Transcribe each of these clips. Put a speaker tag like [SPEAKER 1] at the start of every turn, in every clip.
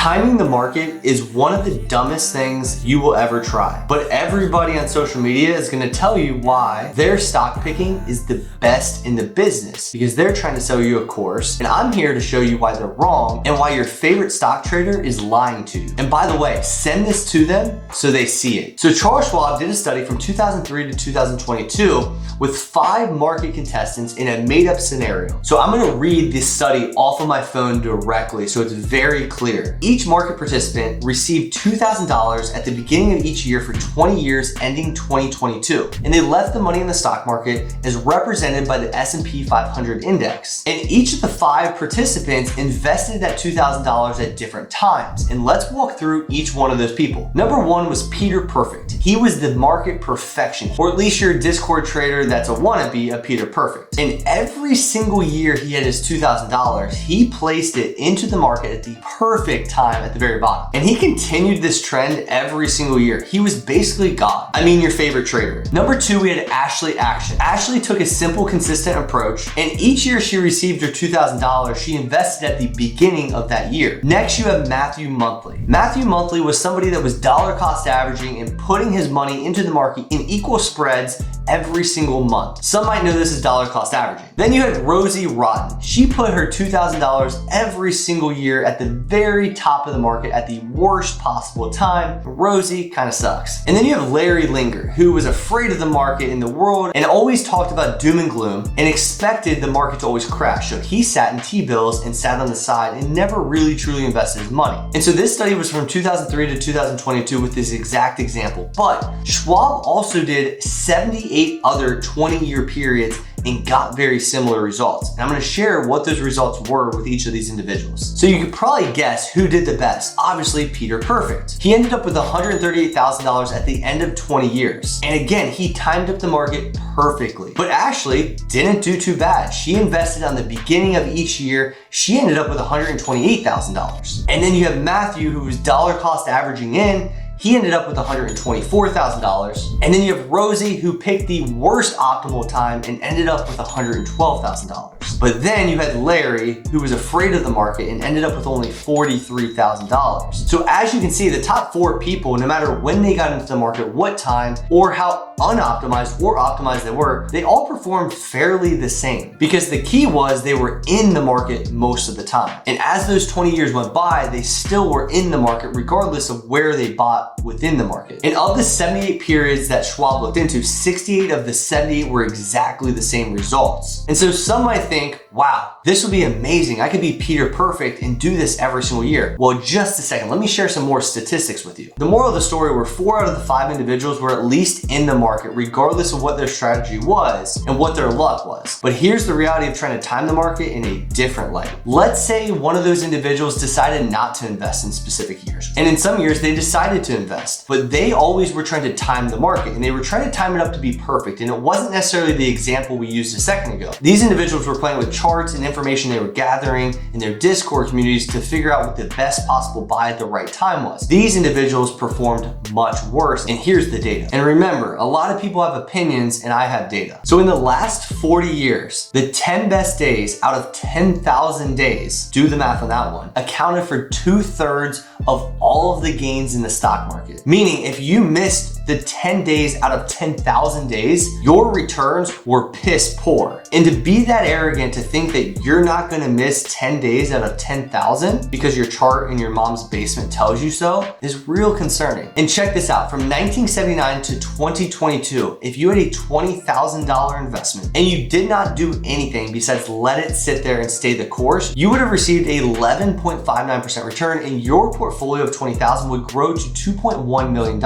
[SPEAKER 1] Timing the market is one of the dumbest things you will ever try, but everybody on social media is going to tell you why their stock picking is the best in the business because they're trying to sell you a course, and I'm here to show you why they're wrong and why your favorite stock trader is lying to you. And by the way, send this to them so they see it. So Charles Schwab did a study from 2003 to 2022 with 5 market contestants in a made-up scenario. So I'm going to read this study off of my phone directly so it's very clear. Each market participant received $2,000 at the beginning of each year for 20 years ending 2022, and they left the money in the stock market as represented by the S&P 500 index. And each of the 5 participants invested that $2,000 at different times, and let's walk through each one of those people. Number 1 was Peter Perfect. He was the market perfection, or at least you're a Discord trader that's a wannabe of Peter Perfect. And every single year he had his $2,000, he placed it into the market at the perfect time at the very bottom. And he continued this trend every single year. He was basically God. I mean, your favorite trader. Number 2, we had Ashley Action. Ashley took a simple, consistent approach, and each year she received her $2,000, she invested at the beginning of that year. Next, you have Matthew Monthly. Matthew Monthly was somebody that was dollar cost averaging and putting his money into the market in equal spreads every single month. Some might know this as dollar cost averaging. Then you had Rosie Rotten. She put her $2,000 every single year at the very top of the market at the worst possible time. Rosie kind of sucks. And then you have Larry Linger, who was afraid of the market in the world and always talked about doom and gloom and expected the market to always crash. So he sat in T-bills and sat on the side and never really truly invested his money. And so this study was from 2003 to 2022 with this exact example. But Schwab also did 78 other 20-year periods and got very similar results. And I'm going to share what those results were with each of these individuals. So you could probably guess who did the best. Obviously, Peter Perfect. He ended up with $138,000 at the end of 20 years. And again, he timed up the market perfectly. But Ashley didn't do too bad. She invested on the beginning of each year. She ended up with $128,000. And then you have Matthew, who was dollar cost averaging in. He ended up with $124,000. And then you have Rosie, who picked the worst optimal time and ended up with $112,000. But then you had Larry, who was afraid of the market and ended up with only $43,000. So as you can see, the top 4 people, no matter when they got into the market, what time, or how unoptimized or optimized they were, they all performed fairly the same. Because the key was they were in the market most of the time. And as those 20 years went by, they still were in the market regardless of where they bought within the market. And of the 78 periods that Schwab looked into, 68 of the 78 were exactly the same results. And so some might think, wow, this would be amazing. I could be Peter Perfect and do this every single year. Well, just a second, let me share some more statistics with you. The moral of the story were 4 out of the 5 individuals were at least in the market, regardless of what their strategy was and what their luck was. But here's the reality of trying to time the market in a different light. Let's say one of those individuals decided not to invest in specific years. And in some years they decided to invest, but they always were trying to time the market and they were trying to time it up to be perfect. And it wasn't necessarily the example we used a second ago. These individuals were playing with charts and information they were gathering in their Discord communities to figure out what the best possible buy at the right time was. These individuals performed much worse, and here's the data. And remember, a lot of people have opinions and I have data. So in the last 40 years, the 10 best days out of 10,000 days, do the math on that one, accounted for 2/3 of all of the gains in the stock market. Meaning if you missed the 10 days out of 10,000 days, your returns were piss poor. And to be that arrogant to think that you're not gonna miss 10 days out of 10,000 because your chart in your mom's basement tells you so is real concerning. And check this out, from 1979 to 2022, if you had a $20,000 investment and you did not do anything besides let it sit there and stay the course, you would have received a 11.59% return and your portfolio of 20,000 would grow to $2.1 million.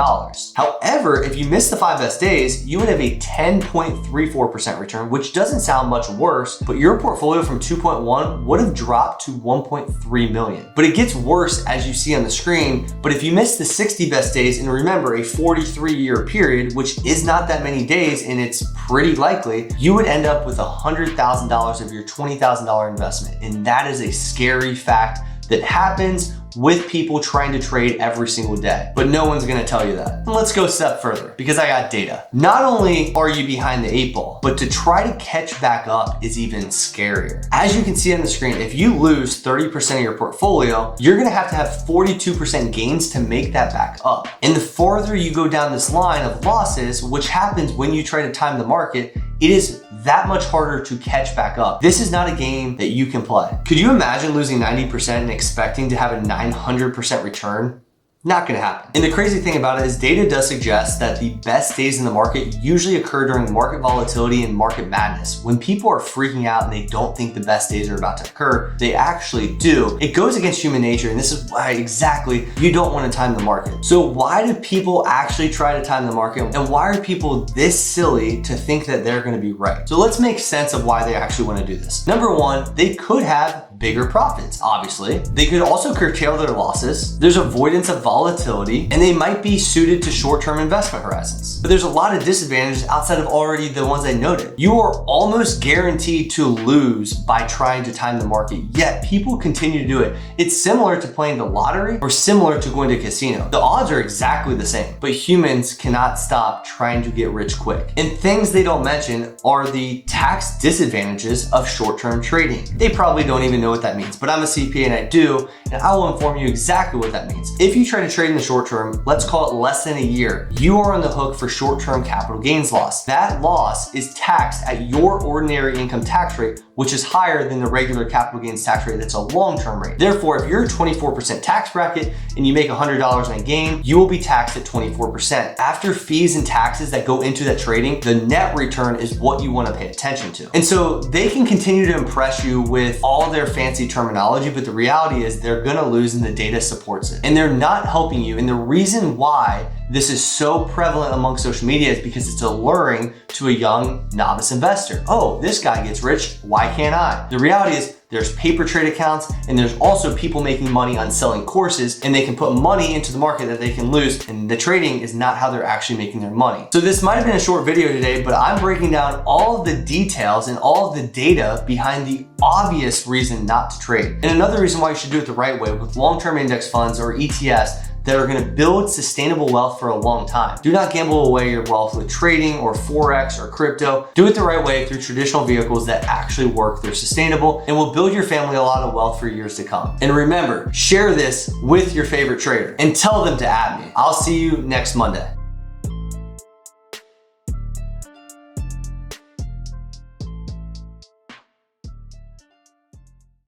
[SPEAKER 1] However, if you missed the 5 best days, you would have a 10.34% return, which doesn't sound much worse, but your portfolio from 2.1 would have dropped to 1.3 million. But it gets worse as you see on the screen. But if you missed the 60 best days, and remember a 43-year period, which is not that many days, and it's pretty likely, you would end up with $100,000 of your $20,000 investment. And that is a scary fact that happens with people trying to trade every single day. But no one's gonna tell you that. And let's go a step further, because I got data. Not only are you behind the 8 ball, but to try to catch back up is even scarier. As you can see on the screen, if you lose 30% of your portfolio, you're gonna have to have 42% gains to make that back up. And the farther you go down this line of losses, which happens when you try to time the market, it is that much harder to catch back up. This is not a game that you can play. Could you imagine losing 90% and expecting to have a 900% return? Not gonna happen. And the crazy thing about it is data does suggest that the best days in the market usually occur during market volatility and market madness. When people are freaking out and they don't think the best days are about to occur, they actually do. It goes against human nature, and this is why exactly you don't wanna time the market. So why do people actually try to time the market? And why are people this silly to think that they're gonna be right? So let's make sense of why they actually wanna do this. Number one, they could have bigger profits, obviously. They could also curtail their losses. There's avoidance of volatility, and they might be suited to short-term investment horizons. But there's a lot of disadvantages outside of already the ones I noted. You are almost guaranteed to lose by trying to time the market, yet people continue to do it. It's similar to playing the lottery or similar to going to a casino. The odds are exactly the same, but humans cannot stop trying to get rich quick. And things they don't mention are the tax disadvantages of short-term trading. They probably don't even know what that means, but I'm a CPA and I do, and I will inform you exactly what that means. If you try to trade in the short term, let's call it less than a year, you are on the hook for short-term capital gains loss. That loss is taxed at your ordinary income tax rate, which is higher than the regular capital gains tax rate that's a long-term rate. Therefore, if you're a 24% tax bracket and you make $100 in a gain, you will be taxed at 24%. After fees and taxes that go into that trading, the net return is what you want to pay attention to. And so they can continue to impress you with all their fancy terminology, but the reality is they're gonna lose and the data supports it. And they're not helping you. And the reason why this is so prevalent among social media is because it's alluring to a young novice investor. Oh, this guy gets rich, why can't I? The reality is there's paper trade accounts, and there's also people making money on selling courses, and they can put money into the market that they can lose, and the trading is not how they're actually making their money. So this might have been a short video today, but I'm breaking down all of the details and all of the data behind the obvious reason not to trade. And another reason why you should do it the right way with long-term index funds or ETFs that are gonna build sustainable wealth for a long time. Do not gamble away your wealth with trading or Forex or crypto. Do it the right way through traditional vehicles that actually work. They're sustainable and will build your family a lot of wealth for years to come. And remember, share this with your favorite trader and tell them to add me. I'll see you next Monday.